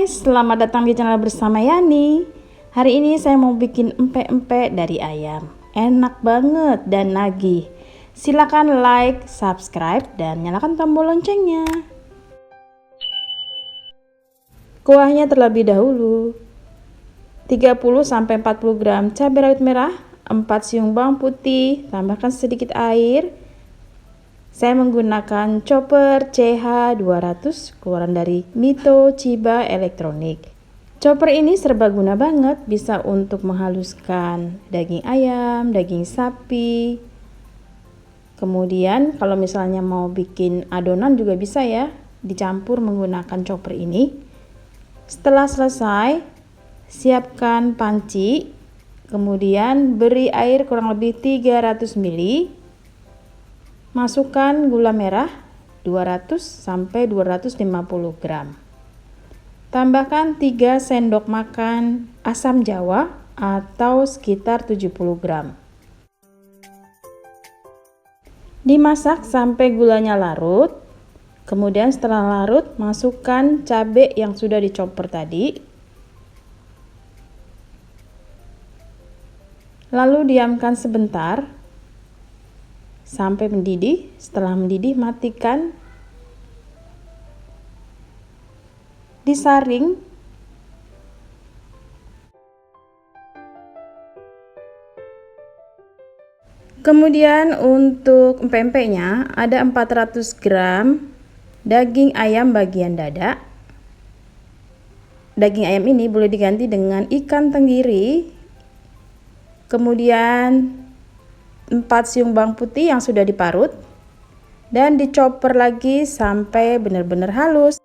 Hai, selamat datang di channel bersama Yani. Hari ini saya mau bikin empek-empek dari ayam. Enak banget dan nagih. Silakan like, subscribe, dan nyalakan tombol loncengnya. Kuahnya terlebih dahulu. 30-40 gram cabai rawit merah, 4 siung bawang putih, tambahkan sedikit air. Saya menggunakan chopper CH200 keluaran dari Mito Chiba Elektronik. Chopper ini serbaguna banget, bisa untuk menghaluskan daging ayam, daging sapi. Kemudian kalau misalnya mau bikin adonan juga bisa ya, dicampur menggunakan chopper ini. Setelah selesai, siapkan panci, kemudian beri air kurang lebih 300 ml. Masukkan gula merah 200-250 gram. Tambahkan 3 sendok makan asam jawa atau sekitar 70 gram. Dimasak sampai gulanya larut. Kemudian setelah larut, masukkan cabai yang sudah dicopper tadi. Lalu diamkan sebentar sampai mendidih. Setelah mendidih, matikan. Disaring. Kemudian untuk empek-empeknya ada 400 gram daging ayam bagian dada. Daging ayam ini boleh diganti dengan ikan tenggiri. Kemudian 4 siung bawang putih yang sudah diparut dan dicoper lagi sampai benar-benar halus.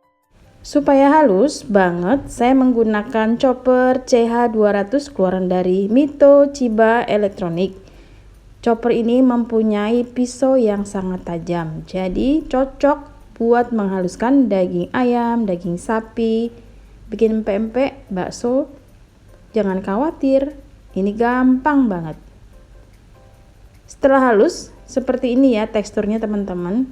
Supaya halus banget, saya menggunakan chopper CH200 keluaran dari Mito Chiba Elektronik. Chopper ini mempunyai pisau yang sangat tajam, jadi cocok buat menghaluskan daging ayam, daging sapi, bikin empek-empek, bakso. Jangan khawatir, ini gampang banget. Setelah halus, seperti ini ya teksturnya teman-teman.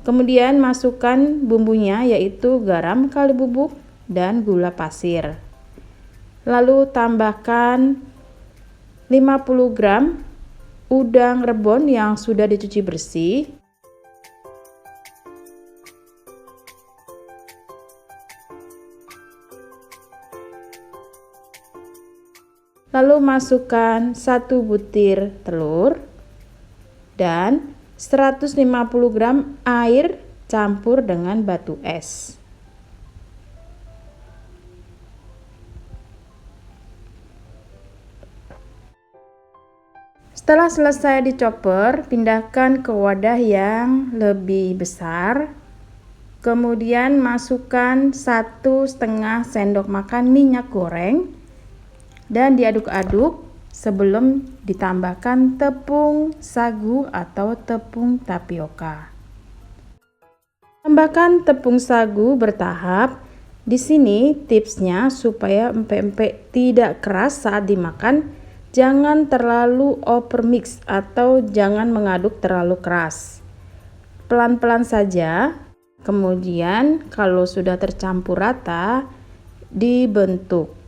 Kemudian masukkan bumbunya, yaitu garam kali bubuk dan gula pasir. Lalu tambahkan 50 gram udang rebon yang sudah dicuci bersih. Lalu masukkan 1 butir telur dan 150 gram air campur dengan batu es. Setelah selesai dicoper, pindahkan ke wadah yang lebih besar. Kemudian masukkan 1,5 sendok makan minyak goreng dan diaduk-aduk sebelum ditambahkan tepung sagu atau tepung tapioka. Tambahkan tepung sagu bertahap. Di sini tipsnya supaya empek-empek tidak keras saat dimakan, jangan terlalu overmix atau jangan mengaduk terlalu keras. Pelan-pelan saja. Kemudian kalau sudah tercampur rata, dibentuk.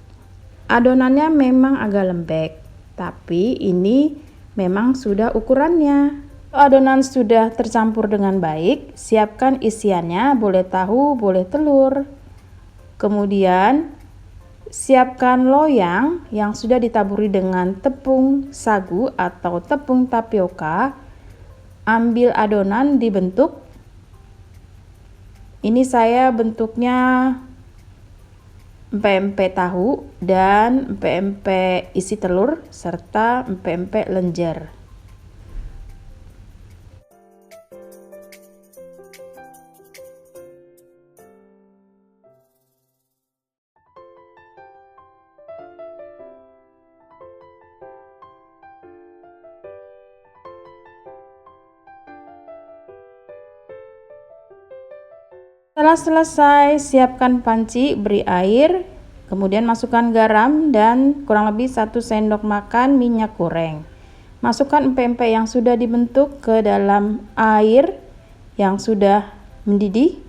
Adonannya memang agak lembek, tapi ini memang sudah ukurannya. Adonan sudah tercampur dengan baik, siapkan isiannya, boleh tahu, boleh telur. Kemudian siapkan loyang yang sudah ditaburi dengan tepung sagu atau tepung tapioka. Ambil adonan, dibentuk. Ini saya bentuknya empek-empek tahu dan empek-empek isi telur serta empek-empek lenjer. Setelah selesai, siapkan panci, beri air, kemudian masukkan garam dan kurang lebih 1 sendok makan minyak goreng. Masukkan empek-empek yang sudah dibentuk ke dalam air yang sudah mendidih.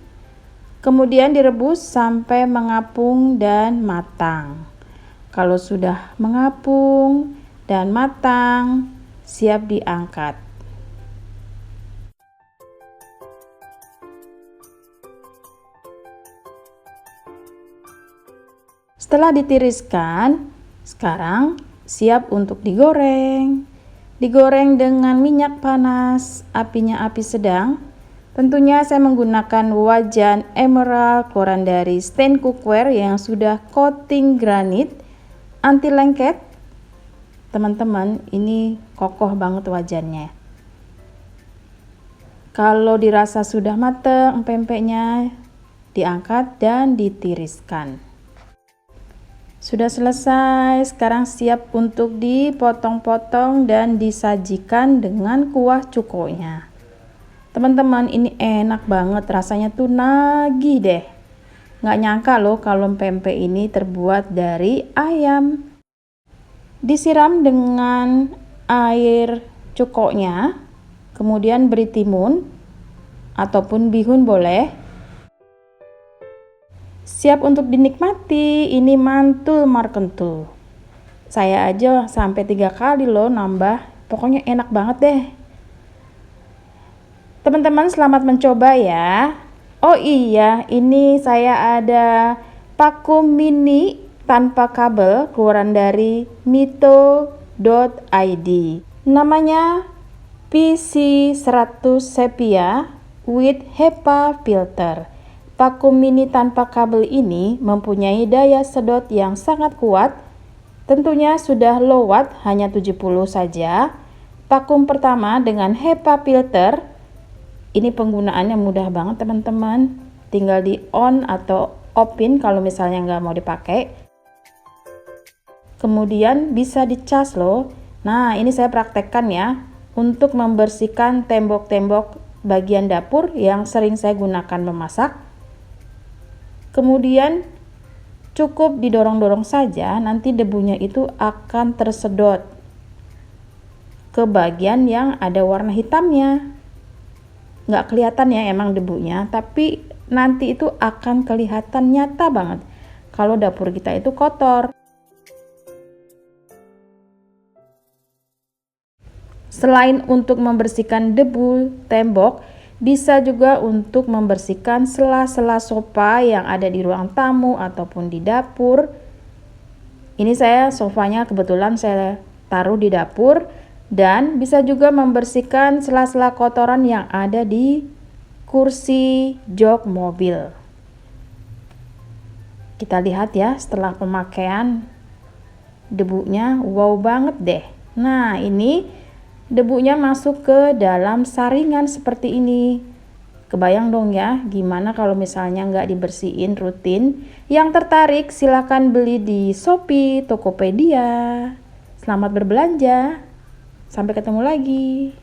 Kemudian direbus sampai mengapung dan matang. Kalau sudah mengapung dan matang, siap diangkat. Setelah ditiriskan, sekarang siap untuk digoreng. Digoreng dengan minyak panas, apinya api sedang. Tentunya saya menggunakan wajan emerald keluaran dari Stain Cookware yang sudah coating granit anti lengket. Teman-teman, ini kokoh banget wajannya. Kalau dirasa sudah matang pempeknya, diangkat dan ditiriskan. Sudah selesai, sekarang siap untuk dipotong-potong dan disajikan dengan kuah cukonya. Teman-teman, ini enak banget, rasanya tuh nagih deh. Nggak nyangka loh kalau pempek ini terbuat dari ayam. Disiram dengan air cukonya, kemudian beri timun ataupun bihun boleh. Siap untuk dinikmati, ini mantul markentul. Saya aja sampai 3 kali loh nambah, pokoknya enak banget deh. Teman-teman selamat mencoba ya. Oh iya, ini saya ada vakum mini tanpa kabel keluaran dari mito.id. Namanya PC100 Sepia with HEPA filter. Vakum mini tanpa kabel ini mempunyai daya sedot yang sangat kuat. Tentunya sudah low watt, hanya 70 saja. Vakum pertama dengan HEPA filter. Ini penggunaannya mudah banget teman-teman, tinggal di on atau open kalau misalnya nggak mau dipakai. Kemudian bisa dicas loh. Nah, ini saya praktekkan ya, untuk membersihkan tembok-tembok bagian dapur yang sering saya gunakan memasak. Kemudian cukup didorong-dorong saja, nanti debunya itu akan tersedot ke bagian yang ada warna hitamnya. Nggak kelihatan ya emang debunya, tapi nanti itu akan kelihatan nyata banget kalau dapur kita itu kotor. Selain untuk membersihkan debu tembok, bisa juga untuk membersihkan sela-sela sofa yang ada di ruang tamu ataupun di dapur. Ini saya sofanya kebetulan saya taruh di dapur. Dan bisa juga membersihkan sela-sela kotoran yang ada di kursi jok mobil. Kita lihat ya setelah pemakaian, debunya wow banget deh. Nah, ini debunya masuk ke dalam saringan seperti ini. Kebayang dong ya gimana kalau misalnya nggak dibersihin rutin. Yang tertarik silahkan beli di Shopee, Tokopedia. Selamat berbelanja. Sampai ketemu lagi.